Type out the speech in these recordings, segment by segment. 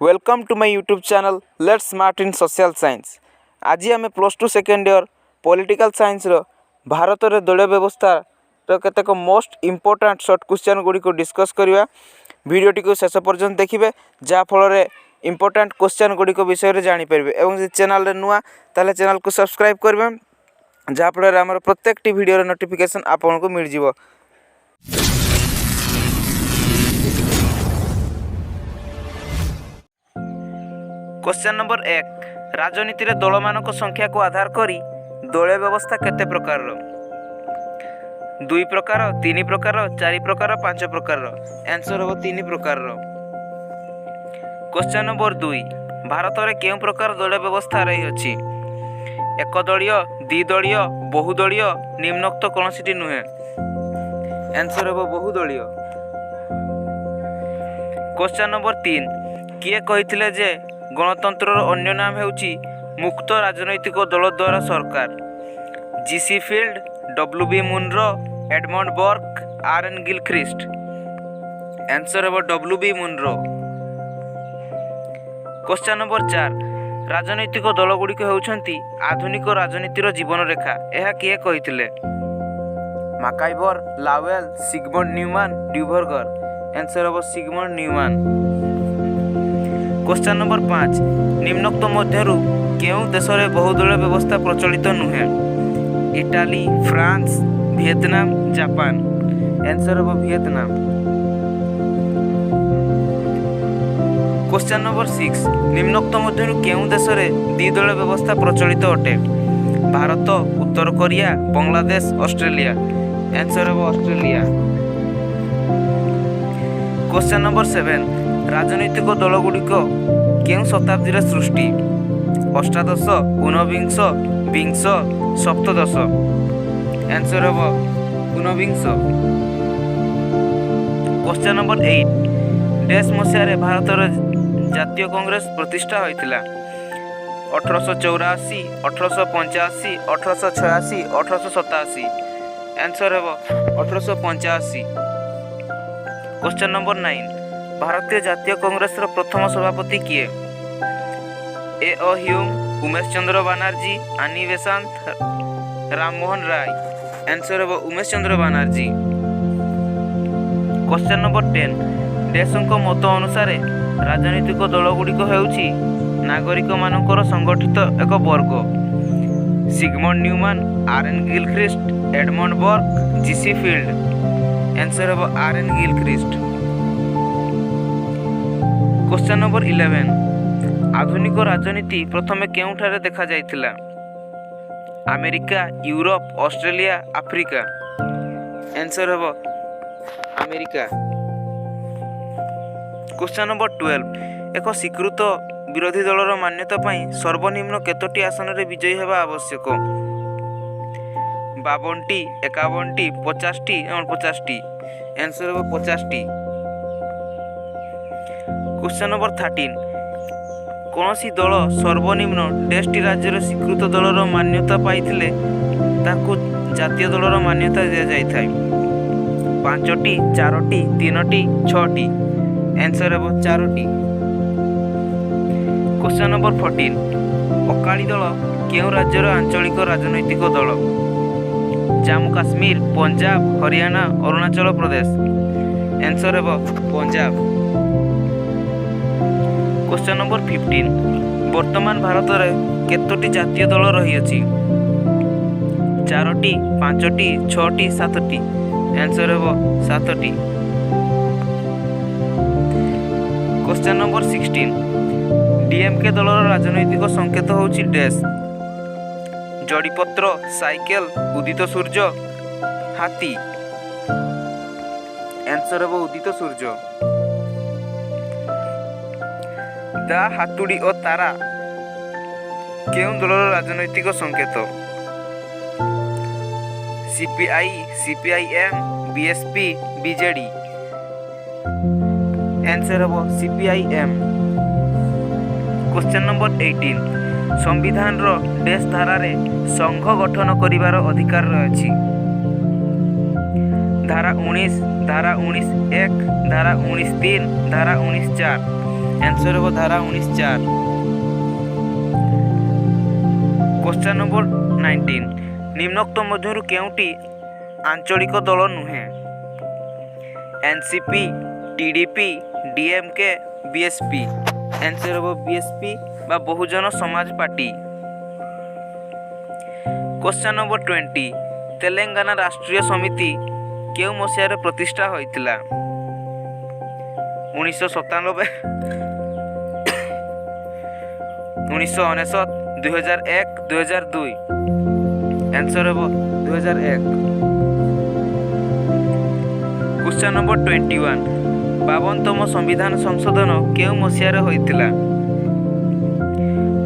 Welcome to my YouTube channel let's smart in social science. आज आम +2 second year political science Bharat में दलीय व्यवस्था केतेक मोस्ट इम्पोर्टेंट शॉर्ट क्वेश्चन गुड़ी को डिस्कस करवा। वीडियोटी को शेष पर्यंत देखिए जहाँफल इम्पोर्टेंट क्वेश्चन गुड़ी विषय में जानीपर और चैनल नुआ ताले चैनल को सब्सक्राइब करेंगे जहाँफल आम प्रत्येक वीडियो नोटिफिकेशन आपको मिल जाए। क्वेश्चन नंबर 1, राजनीति रे दल मान संख्या को आधार करी दलीय व्यवस्था केते प्रकार? 2 प्रकार, 3 प्रकार, 4 प्रकार, 5 प्रकार। आंसर हो 3 प्रकार। क्वेश्चन नंबर 2, भारत में केउं प्रकार दलीय व्यवस्था रही अछि? एक दलीय, द्विदलीय, बहुदलीय, निम्नोक्त कौनसी नुहे? आंसर हो बहुदलीय। क्वेश्चन नंबर 3, किए कहिथिले जे गणतंत्र अन्य नाम हेउची मुक्त राजनैतिक दल द्वारा सरकार? GC field, W B. Munro, Edmund Burke, R N. Gilchrist. Answer है डब्ल्यू.बी. मुनरो। क्वेश्चन नंबर 4, राजनैतिक दल गुड़िक हेउछंती आधुनिक राजनीतिर जीवन रेखा, यह किए कहिथिले? मैकाइवर, लावेल, सिगमंड न्यूमैन, ड्यूबर्गर। आंसर है सिगमंड न्यूमैन। क्वेश्चन नंबर 5, निम्नोक्त मध्यरु केउं देश में बहुदलीय व्यवस्था प्रचलित नुहे? Italy, France, Vietnam, Japan. Answer है वियतनाम। क्वेश्चन नंबर 6, निम्नोक्त मध्यरु केउं देश में द्विदलीय व्यवस्था प्रचलित अटे? भारत, उत्तर कोरिया, बांग्लादेश, ऑस्ट्रेलिया। आंसर है ऑस्ट्रेलिया। क्वेश्चन नंबर 7, राजनैतिक दल गुड़िक केउं शताब्दी सृष्टि? अष्टादश, ऊनविंश, विंश, सप्तदश। आंसर है ऊनविंश। क्वेश्चन नंबर 8, देश मसीह भारत जातीय कांग्रेस प्रतिष्ठा होइतिला? 1884, 1885, 1886, 1887। आंसर है 1885। क्वेश्चन नंबर 9, भारतीय जातीय कांग्रेस प्रथम सभापति किए? ए ह्यूम, उमेश चंद्र बनर्जी, आनी बेसांत, राममोहन राय। आंसर है उमेश चंद्र बनर्जी। क्वेश्चन नंबर 10, देशों मत अनुसार राजनीतिक दल गुड़िक हेउची नागरिक मानकर संगठित एक वर्ग? Sigmund Neumann, R N. Gilchrist, Edmund Burke, GC Field. Answer है आर.एन. गिलख्रिस्ट। क्वेश्चन नंबर 11, आधुनिक राजनीति प्रथमे केउठारे देखा जाइथिला? America, Europe, Australia, Africa. Answer है अमेरिका। क्वेश्चन नंबर 12, एक स्वीकृत विरोधी दलर मान्यता पाई सर्वनिम्न केतोटी आसन रे विजयी हेबा आवश्यक? 52टी, 51टी, 50टी और 50टी। आंसर है 50टी। क्वेश्चन नंबर 13, कौन सी दल सर्वनिम्न 10टी राज्य स्वीकृत दलर मान्यता पाइथिले ताकू जातीय दलर मान्यता दिया जाइथाय? 5टी, 4टी, 3टी, 6टी। आंसर है 4टी। क्वेश्चन नंबर 14, अकाली दल केउं राज्यर आंचलिक राजनैतिक दल? जम्मू काश्मीर, पंजाब, हरियाणा, अरुणाचल प्रदेश। आंसर है पंजाब। क्वेश्चन नंबर 15, वर्तमान भारत में केतोटी जातीय दल रही अछि? 4टी, 5टी, 6टी, 7टी। आंसर है 7टी। क्वेश्चन नंबर 16, डीएमके दलर राजनैतिक संकेत होउछि डैश? जड़ीपत्र, साइकेल, उदित सूर्य, हाथी। आंसर है उदित सूर्य। दा हातुड़ी और तारा केउं दलर राजनैतिक संकेत? CPI, CPIM, BSP, BJD. Answer है सीपीआईएम। क्वेश्चन नंबर 18, संविधान रो देश धारा रे संघ गठन करिवार अधिकार अछि? धारा 19, धारा 19(1), धारा 19(3), धारा 19(4). आंसर ହେବ ଧାରା 19(4). क्वेश्चन नंबर 19 निम्नोक्त मध्यरु केउटी आंचलिक दल नुहे? NCP, TDP, DMK, BSP. Answer ହେବ बीएसपी बा Bahujan Samaj party. Question number 20 Telangana राष्ट्रीय समिति केउ मसियारे प्रतिष्ठा होइतिला? 1997, 1999, 2001, 2002। आंसर ହେବ 2001। क्वेश्चन नंबर 21 52तम संविधान संशोधन केउ मसियारे होइतिला?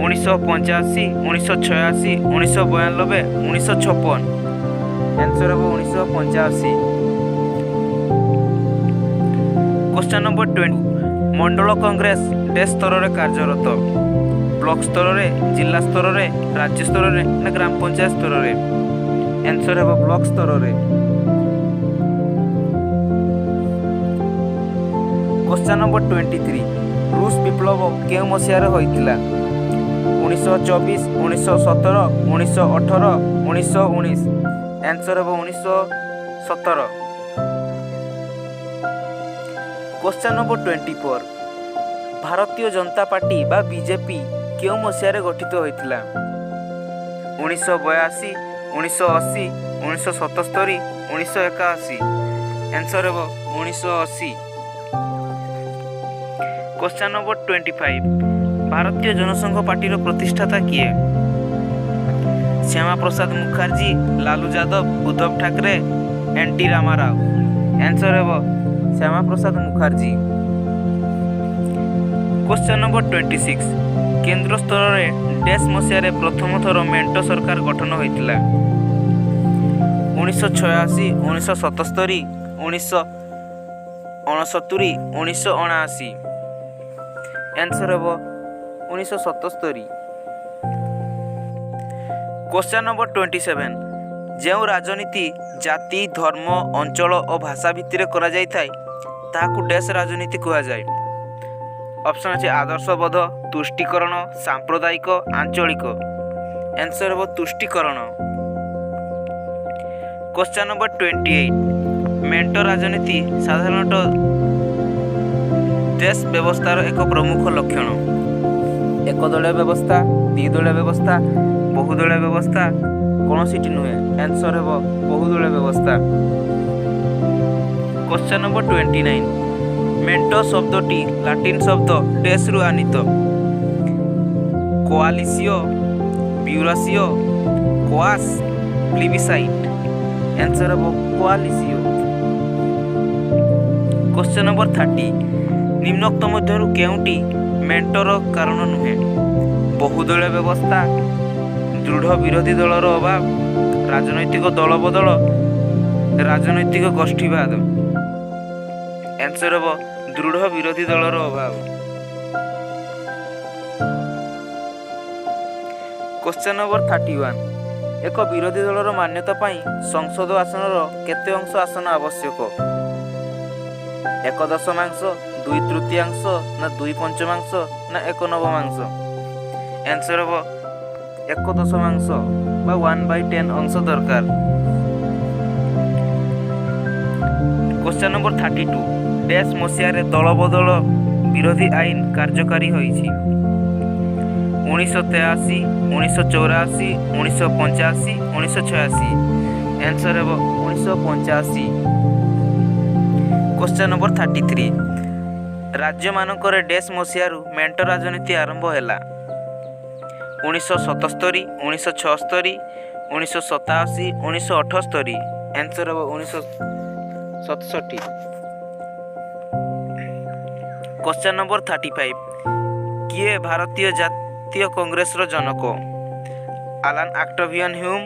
1985, 1986, 1992, 1956। आंसर ହେବ 1985। क्वेश्चन नंबर 20 मंडल कांग्रेस देश स्तर में कार्यरत? ब्लॉक स्तर में, जिला स्तर में, राज्य स्तर में ना ग्राम पंचायत स्तर में? आंसर है ब्लॉक स्तर में। क्वेश्चन नंबर 23 रूस विप्लव केउ मसियारे होइतिला? 1924, 1917, 1918, 1919। आंसर है 1917। क्वेश्चन नंबर 24 भारतीय जनता पार्टी बा बीजेपी केउ मसियारे गठित होइतिला? 1982, 1980, 1977, 1981। आंसर है 1980। क्वेश्चन नंबर 25 भारतीय जनसंघ पार्टी प्रतिष्ठाता किए? श्यामा प्रसाद मुखर्जी, लालू यादव, उद्धव ठाकरे, एन.टी. रामाराव। आंसर है श्यामा प्रसाद मुखर्जी। क्वेश्चन नंबर 26 केंद्र स्तर में डैश मसीह प्रथम थर मेंटो सरकार गठन होइतिला? 1986, 1977, 1969, 1979। आंसर है 1977। क्वेश्चन नंबर 27 जो राजनीति जाति धर्म अंचल और भाषा भित्तिर करा जाय थाय ताकू डैश राजनीति कहा जाए? ऑप्शन अच्छे आदर्शबोध, तुष्टिकरण, सांप्रदायिक, आंचलिक। आंसर है तुष्टिकरण। क्वेश्चन नंबर 28 मेंटो राजनीति साधारणतः देश व्यवस्थार एक प्रमुख लक्षण? एक दलीय व्यवस्था, द्विदलीय व्यवस्था, बहुदलीय व्यवस्था, कौन सीटी नुहे? आंसर है बहुदलीय व्यवस्था। क्वेश्चन नंबर 29 मेंटो शब्दटी लाटिन शब्द डैश रु आनीत? कोआलिसियो, ब्यूरासियो, कोआस, प्लिबिसाइट। आंसर है कोआलिसियो। क्वेश्चन नंबर 30 निम्नोक्त मध्यरु केउटी मेंटोर कारण नुहे? बहुदलीय व्यवस्था, दृढ़ विरोधी दलर अभाव, राजनैतिक दल बदल, राजनैतिक गोष्ठीवाद। आंसर है दृढ़ विरोधी दलर अभाव। क्वेश्चन नंबर 31 एक विरोधी दलर मान्यता पाई संसद आसनर केते अंश आसन आवश्यक? 1/10 2 तृतीयांश ना 2 पंचमांश ना 1/9? आंसर है 1/10 बा 1/10 अंश दरकार। क्वेश्चन नंबर 32 डैश मसीह दल बदल विरोधी आईन कार्यकारी होइछि? 1983, 1984, 1985, 1986। आंसर है 1985। क्वेश्चन नंबर 33 राज्य मानकर डैश मसीह मेंटो राजनीति आरंभ हैला? 1977, 1976, 1987, 1978। आंसर है 1967। क्वेश्चन नंबर 35 किए भारतीय जातीय कांग्रेस जनक? Allan Octavian Hume,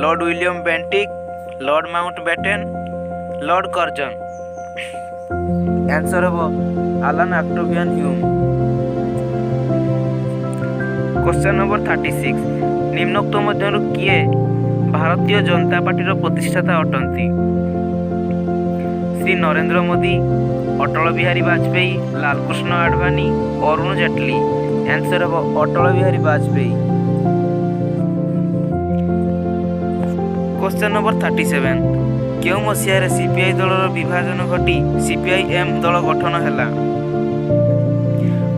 Lord William Bentinck, Lord Mountbatten, Lord Curzon. Answer है Allan Octavian Hume. Question number 36 निम्नोक्त मध्यरु किए भारतीय जनता पार्टी प्रतिष्ठाता अटंती? श्री नरेंद्र मोदी, ଅଟଳ ବିହାରୀ ବାଜପେୟୀ, ଲାଲକୃଷ୍ଣ ଆଡଭାନୀ, ଅରୁଣ ଜେଟଲୀ। ଆନ୍ସର ହେବ ଅଟଳ ବିହାରୀ ବାଜପେୟୀ। କ୍ୱେଶ୍ଚନ୍ ନମ୍ବର 37 କେଉଁ ମସିହାରେ ସିପିଆଇ ଦଳର ବିଭାଜନ ଘଟି ସିପିଆଇଏମ୍ ଦଳ ଗଠନ ହେଲା?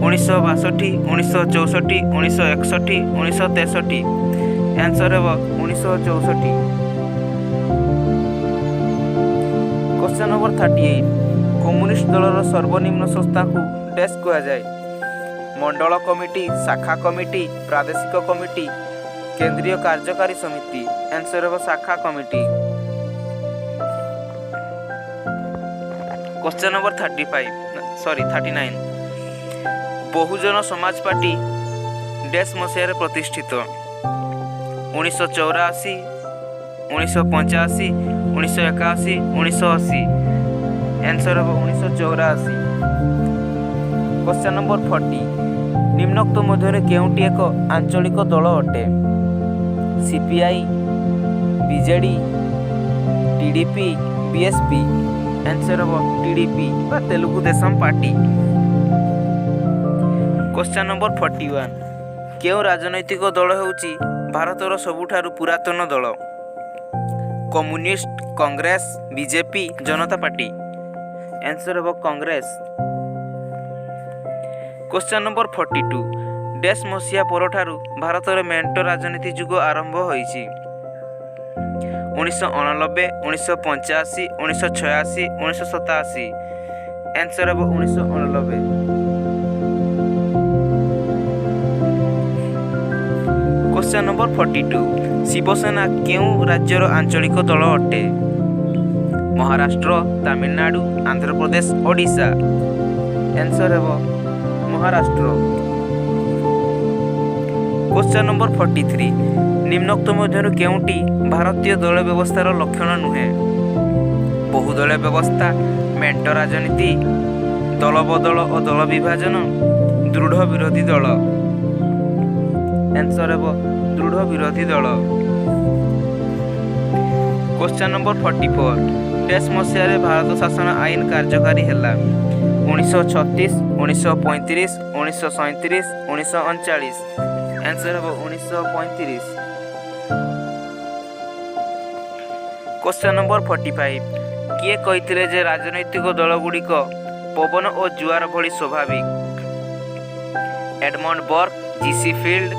1962, 1964, 1961, 1963। ଆନ୍ସର ହେବ 1964। କ୍ୱେଶ୍ଚନ୍ ନମ୍ବର 38 କମ୍ୟୁନିଷ୍ଟ ଦଳର ସର୍ବନିମ୍ନ ସଂସ୍ଥାକୁ ଡ୍ୟାସ୍ କୁହାଯାଏ? ମଣ୍ଡଳ କମିଟି, ଶାଖା କମିଟି, ପ୍ରାଦେଶିକ କମିଟି, କେନ୍ଦ୍ରୀୟ କାର୍ଯ୍ୟକାରୀ ସମିତି। ଆନ୍ସର ହେବ ଶାଖା committee. Question number 39 Bahujan Samaj party dash ମସିହାରେ ପ୍ରତିଷ୍ଠିତ? 1984, 1985, 1981, 1980। ଆନ୍ସର ହେବ 1984। କ୍ୱେଶ୍ଚନ୍ ନମ୍ବର 40 ନିମ୍ନୋକ୍ତ ମଧ୍ୟରେ କେଉଁଟି ଏକ ଆଞ୍ଚଳିକ ଦଳ ଅଟେ? CPI, BJD, TDP, BSP. Answer ହେବ ଟିଡିପି ବା Telugu Desam party. Question number 41 କେଉଁ ରାଜନୈତିକ ଦଳ ହେଉଛି ଭାରତର ସବୁଠାରୁ ପୁରାତନ ଦଳ? କମ୍ୟୁନିଷ୍ଟ, କଂଗ୍ରେସ, ବିଜେପି, ଜନତା ପାର୍ଟି। ଆନ୍ସର ହେବ କଂଗ୍ରେସ। କ୍ୱେଶ୍ଚନ୍ ନମ୍ବର 42 ଡ୍ୟାସ୍ ମସିହା ପରଠାରୁ ଭାରତରେ ମେଣ୍ଟ ରାଜନୀତି ଯୁଗ ଆରମ୍ଭ ହୋଇଛି? 1989, 1985, 1986, 1987। ଆନ୍ସର ହେବ 1989। କ୍ୱେଶ୍ଚନ୍ ନମ୍ବର 42 ଶିବସେନା କେଉଁ ରାଜ୍ୟର ଆଞ୍ଚଳିକ ଦଳ ଅଟେ? ମହାରାଷ୍ଟ୍ର, ତାମିଲନାଡୁ, ଆନ୍ଧ୍ରପ୍ରଦେଶ, ଓଡ଼ିଶା। ଆନ୍ସର ହେବ ମହାରାଷ୍ଟ୍ର। କ୍ୱେଶ୍ଚନ୍ ନମ୍ବର 43 ନିମ୍ନୋକ୍ତ ମଧ୍ୟରୁ କେଉଁଟି ଭାରତୀୟ ଦଳ ବ୍ୟବସ୍ଥାର ଲକ୍ଷଣ ନୁହେଁ? ବହୁଦଳୀୟ ବ୍ୟବସ୍ଥା, ମେଣ୍ଟ ରାଜନୀତି, ଦଳବଦଳ ଓ ଦଳ ବିଭାଜନ, ଦୃଢ଼ ବିରୋଧୀ ଦଳ। ଆନ୍ସର ହେବ ଦୃଢ଼ ବିରୋଧୀ ଦଳ। କ୍ୱେଶ୍ଚନ୍ ନମ୍ବର 44 ଡ୍ୟାସ୍ ମସିହାରେ ଭାରତ ଶାସନ ଆଇନ କାର୍ଯ୍ୟକାରୀ ହେଲା? 1936, 1935, 1937, 1939। ଆନ୍ସର ହେବ 1935। କ୍ୱେଶ୍ଚନ୍ ନମ୍ବର 45 କିଏ କହିଥିଲେ ଯେ ରାଜନୈତିକ ଦଳଗୁଡ଼ିକ ପବନ ଓ ଜୁଆର ଭଳି ସ୍ୱାଭାବିକ? Edmund ବର୍କ, GC field,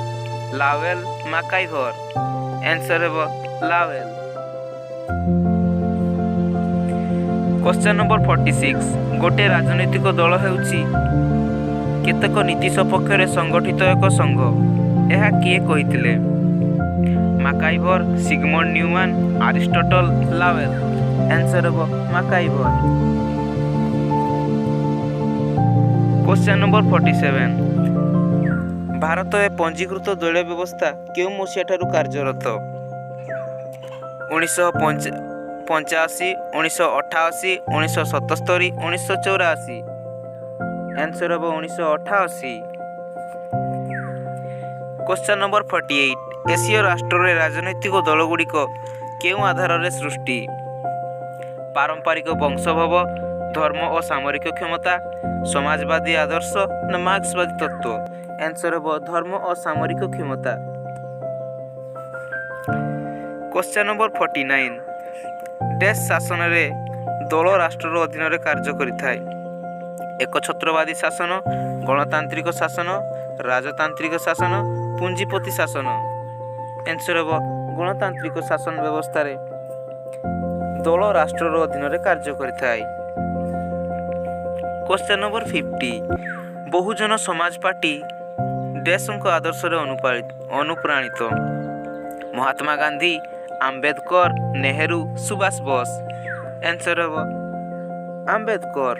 ଲାୱେଲ୍, ମାକାଇଭର। ଆନ୍ସର ହେବ ଲାୱେଲ୍। କ୍ୱେଶ୍ଚନ୍ ନମ୍ବର 46 ଗୋଟିଏ ରାଜନୈତିକ ଦଳ ହେଉଛି କେତେକ ନୀତି ସପକ୍ଷରେ ସଂଗଠିତ ଏକ ସଂଘ। ଏହା କିଏ କହିଥିଲେ? ମାକାଇଭର, ସିଗମଣ୍ଡ ନ୍ୟୁମାନ, ଆରିଷ୍ଟଟଲ, ଲାୱେଲ୍। ଆନ୍ସର ହେବ ମାକାଇଭର। କ୍ୱେଶ୍ଚନ୍ ନମ୍ବର 47 ଭାରତରେ ପଞ୍ଜୀକୃତ ଦଳୀୟ ବ୍ୟବସ୍ଥା କେଉଁ ମସିହାଠାରୁ କାର୍ଯ୍ୟରତ? 1985, 1988, 1977, 1984। ଆନ୍ସର ହେବ 1988। କ୍ୱେଶ୍ଚନ୍ ନମ୍ବର 48 ଏସୀୟ ରାଷ୍ଟ୍ରରେ ରାଜନୈତିକ ଦଳଗୁଡ଼ିକ କେଉଁ ଆଧାରରେ ସୃଷ୍ଟି? ପାରମ୍ପରିକ ବଂଶୋଦ୍ଭବ, ଧର୍ମ ଓ ସାମରିକ କ୍ଷମତା, ସମାଜବାଦୀ ଆଦର୍ଶ ନା ମାର୍କ୍ସବାଦୀ ତତ୍ତ୍ୱ। ଆନ୍ସର ହେବ ଧର୍ମ ଓ ସାମରିକ କ୍ଷମତା। କ୍ୱେଶ୍ଚନ୍ ନମ୍ବର 49 ଡ୍ୟାସ୍ ଶାସନରେ ଦଳ ରାଷ୍ଟ୍ରର ଅଧୀନରେ କାର୍ଯ୍ୟ କରିଥାଏ? ଏକଛତ୍ରବାଦୀ ଶାସନ, ଗଣତାନ୍ତ୍ରିକ ଶାସନ, ରାଜତାନ୍ତ୍ରିକ ଶାସନ, ପୁଞ୍ଜିପତି ଶାସନ। ଆନ୍ସର ହେବ ଗଣତାନ୍ତ୍ରିକ ଶାସନ ବ୍ୟବସ୍ଥାରେ ଦଳ ରାଷ୍ଟ୍ରର ଅଧୀନରେ କାର୍ଯ୍ୟ କରିଥାଏ। Question number 50 Bahujan Samaj party ଡ୍ୟାସ୍ଙ୍କ ଆଦର୍ଶରେ ଅନୁପ୍ରାଣିତ? ମହାତ୍ମା ଗାନ୍ଧୀ, ଆମ୍ବେଦକର, ନେହେରୁ, ସୁଭାଷ ବୋଷ। ଆନ୍ସର ହେବ ଆମ୍ବେଦକର।